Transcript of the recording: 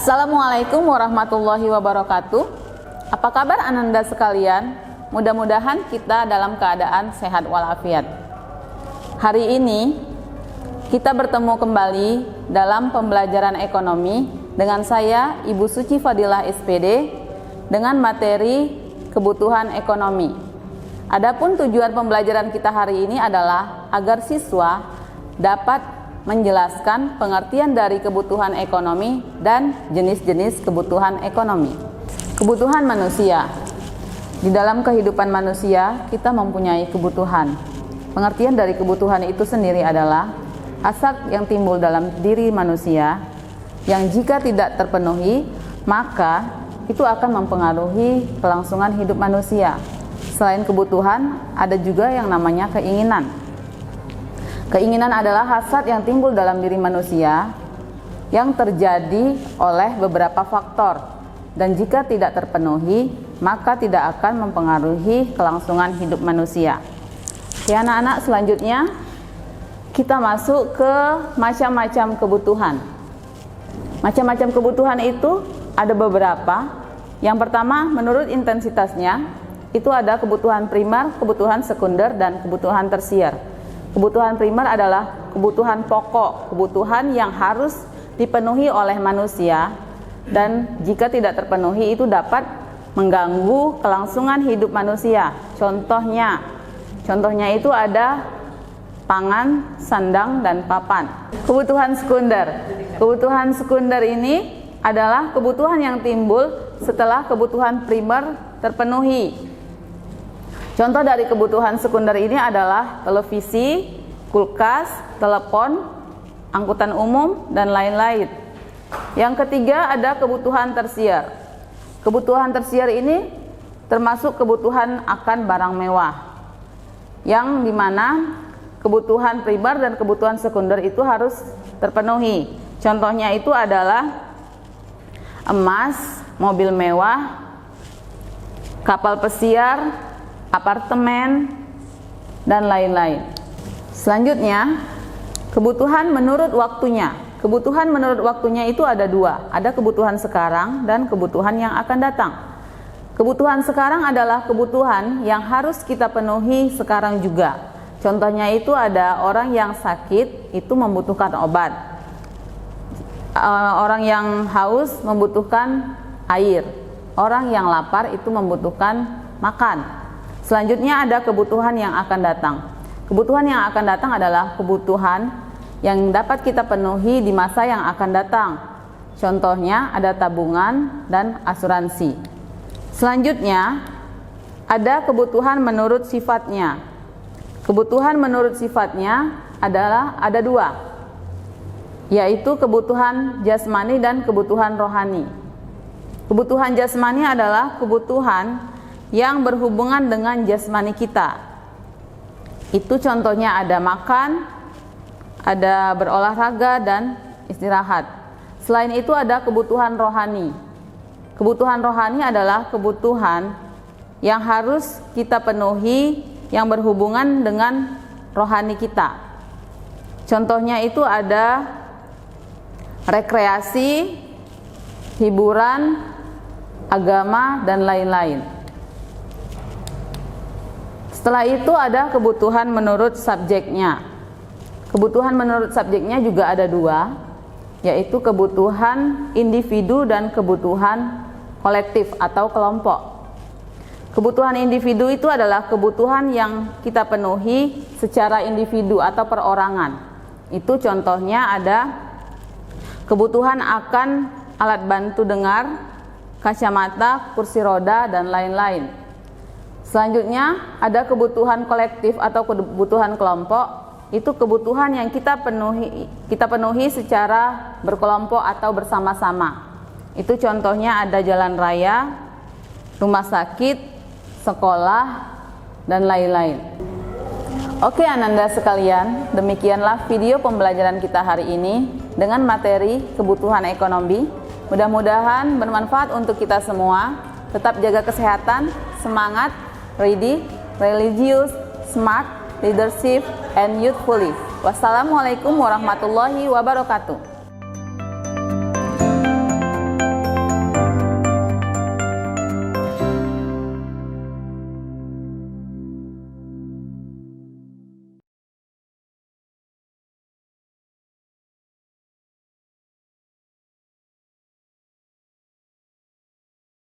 Assalamualaikum warahmatullahi wabarakatuh. Apa kabar Ananda sekalian? Mudah-mudahan kita dalam keadaan sehat walafiat. Hari ini kita bertemu kembali dalam pembelajaran ekonomi dengan saya Ibu Suci Fadilah SPD dengan materi kebutuhan ekonomi. Adapun tujuan pembelajaran kita hari ini adalah agar siswa dapat menjelaskan pengertian dari kebutuhan ekonomi dan jenis-jenis kebutuhan ekonomi. Kebutuhan manusia. Di dalam kehidupan manusia, kita mempunyai kebutuhan. Pengertian dari kebutuhan itu sendiri adalah hasrat yang timbul dalam diri manusia yang jika tidak terpenuhi, maka itu akan mempengaruhi kelangsungan hidup manusia. Selain kebutuhan, ada juga yang namanya keinginan. Keinginan adalah hasrat yang timbul dalam diri manusia yang terjadi oleh beberapa faktor, dan jika tidak terpenuhi, maka tidak akan mempengaruhi kelangsungan hidup manusia. Ya anak-anak, selanjutnya kita masuk ke macam-macam kebutuhan. Macam-macam kebutuhan itu ada beberapa. Yang pertama, menurut intensitasnya, itu ada kebutuhan primer, kebutuhan sekunder, dan kebutuhan tersier. Kebutuhan primer adalah kebutuhan pokok, kebutuhan yang harus dipenuhi oleh manusia, dan jika tidak terpenuhi itu dapat mengganggu kelangsungan hidup manusia. Contohnya itu ada pangan, sandang, dan papan. Kebutuhan sekunder. Kebutuhan sekunder ini adalah kebutuhan yang timbul setelah kebutuhan primer terpenuhi. Contoh dari kebutuhan sekunder ini adalah televisi, kulkas, telepon, angkutan umum, dan lain-lain. Yang ketiga ada kebutuhan tersier. Kebutuhan tersier ini termasuk kebutuhan akan barang mewah, yang dimana kebutuhan primer dan kebutuhan sekunder itu harus terpenuhi. Contohnya itu adalah emas, mobil mewah, kapal pesiar, apartemen, dan lain-lain. Selanjutnya, kebutuhan menurut waktunya. Kebutuhan menurut waktunya itu ada dua. Ada kebutuhan sekarang dan kebutuhan yang akan datang. Kebutuhan sekarang adalah kebutuhan yang harus kita penuhi sekarang juga. Contohnya itu ada orang yang sakit itu membutuhkan obat. Orang yang haus membutuhkan air. Orang yang lapar itu membutuhkan makan. Selanjutnya ada kebutuhan yang akan datang. Kebutuhan yang akan datang adalah kebutuhan yang dapat kita penuhi di masa yang akan datang. Contohnya ada tabungan dan asuransi. Selanjutnya ada kebutuhan menurut sifatnya. Kebutuhan menurut sifatnya adalah ada dua, yaitu kebutuhan jasmani dan kebutuhan rohani. Kebutuhan jasmani adalah kebutuhan yang berhubungan dengan jasmani kita. Itu contohnya ada makan, ada berolahraga, dan istirahat. Selain itu ada kebutuhan rohani. Kebutuhan rohani adalah kebutuhan yang harus kita penuhi yang berhubungan dengan rohani kita. Contohnya itu ada rekreasi, hiburan, agama, dan lain-lain. Setelah itu ada kebutuhan menurut subjeknya. Kebutuhan menurut subjeknya juga ada dua, yaitu kebutuhan individu dan kebutuhan kolektif atau kelompok. Kebutuhan individu itu adalah kebutuhan yang kita penuhi secara individu atau perorangan. Itu contohnya ada kebutuhan akan alat bantu dengar, kacamata, kursi roda, dan lain-lain. Selanjutnya ada kebutuhan kolektif atau kebutuhan kelompok. Itu kebutuhan yang kita penuhi secara berkelompok atau bersama-sama. Itu contohnya ada jalan raya, rumah sakit, sekolah, dan lain-lain. Oke Ananda sekalian, demikianlah video pembelajaran kita hari ini dengan materi kebutuhan ekonomi. Mudah-mudahan bermanfaat untuk kita semua. Tetap jaga kesehatan, semangat, ready, religious, smart, leadership, and youthfully. Wassalamualaikum warahmatullahi wabarakatuh.